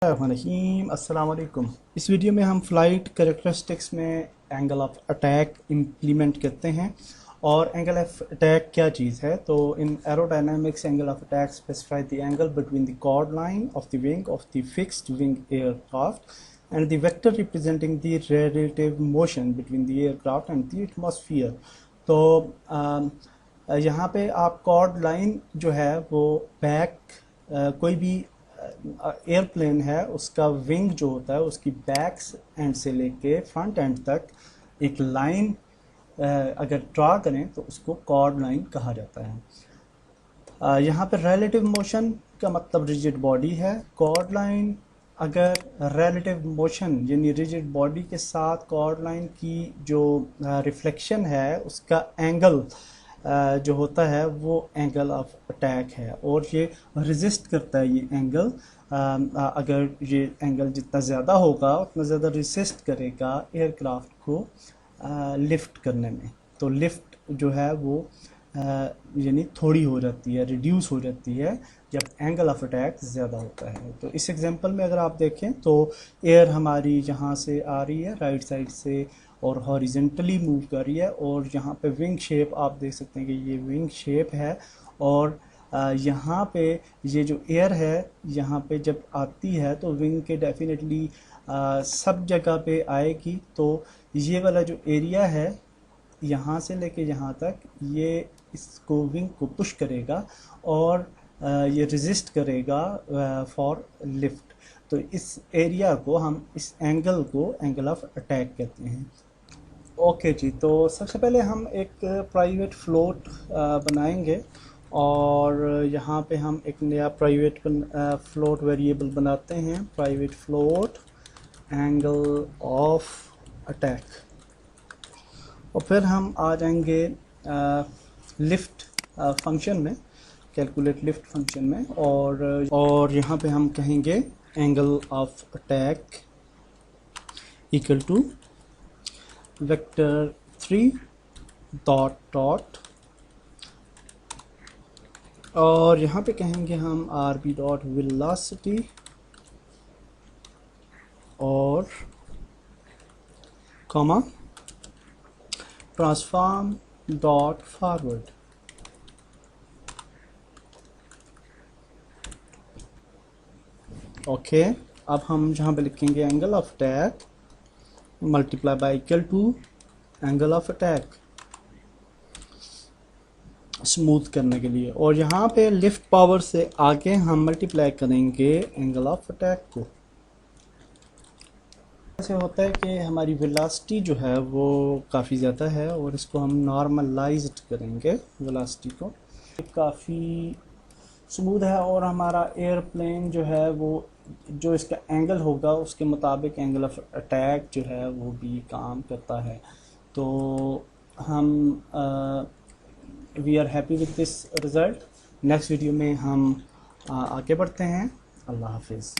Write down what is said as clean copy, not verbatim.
अस्सलाम वालेकुम। इस वीडियो में हम फ़्लाइट कैरेक्टरिस्टिक्स में एंगल ऑफ अटैक इम्प्लीमेंट करते हैं। और एंगल ऑफ अटैक क्या चीज़ है? तो in aerodynamics angle of attack specify the angle between the chord line of the wing of the fixed wing aircraft and the vector representing the relative motion between the aircraft and the atmosphere. तो यहाँ पे आप chord line जो है वो back कोई भी airplane है उसका विंग जो होता है उसकी बैक एंड से लेके फ्रंट एंड तक एक लाइन अगर ड्रा करें तो उसको कॉर्ड लाइन कहा जाता है। यहाँ पर रिलेटिव मोशन का मतलब रिजिड बॉडी है। कॉर्ड लाइन अगर रिलेटिव मोशन यानी रिजिड बॉडी के साथ कॉर्ड लाइन की जो रिफ्लेक्शन है उसका एंगल जो होता है वो एंगल ऑफ अटैक है, और ये रेजिस्ट करता है। ये एंगल अगर ये एंगल जितना ज़्यादा होगा उतना ज़्यादा रेजिस्ट करेगा एयरक्राफ्ट को लिफ्ट करने में। तो लिफ्ट जो है वो यानी थोड़ी हो जाती है, रिड्यूस हो जाती है जब एंगल ऑफ अटैक ज़्यादा होता है। तो इस एग्जांपल में अगर आप देखें तो एयर हमारी यहाँ से आ रही है राइट साइड से और हॉरिजेंटली मूव कर रही है, और यहाँ पे विंग शेप आप देख सकते हैं कि ये विंग शेप है। और यहाँ पे ये जो एयर है यहाँ पे जब आती है तो विंग के डेफिनेटली सब जगह पे आएगी। तो ये वाला जो एरिया है यहाँ से लेके यहाँ तक ये इसको विंग को पुश करेगा और ये रेजिस्ट करेगा फॉर लिफ्ट। तो इस एरिया को हम इस एंगल को एंगल ऑफ अटैक कहते हैं। ओके जी, तो सबसे पहले हम एक प्राइवेट फ्लोट बनाएंगे और यहाँ पे हम एक नया प्राइवेट फ्लोट वेरिएबल बनाते हैं, private float angle of attack. और फिर हम आ जाएंगे लिफ्ट फंक्शन में, कैलकुलेट लिफ्ट फंक्शन में, और यहाँ पे हम कहेंगे angle of attack equal to vector 3 dot dot, और यहाँ पे कहेंगे हम आर बी डॉट वेलोसिटी और comma transform dot forward. Okay, अब हम जहाँ पे लिखेंगे angle of attack multiply by equal to angle of attack smooth करने के लिए, और यहाँ पे लिफ्ट पावर से आगे हम मल्टीप्लाई करेंगे एंगल ऑफ अटैक को। ऐसे होता है कि हमारी वेलोसिटी जो है वो काफ़ी ज़्यादा है और इसको हम नॉर्मलाइज्ड करेंगे वेलोसिटी को। काफ़ी स्मूथ है और हमारा एयरप्लेन जो है वो जो इसका एंगल होगा उसके मुताबिक एंगल ऑफ अटैक जो है वो भी काम करता है। तो हम we are happy with this result. Next video में हम आगे बढ़ते हैं। अल्लाह हाफिज़।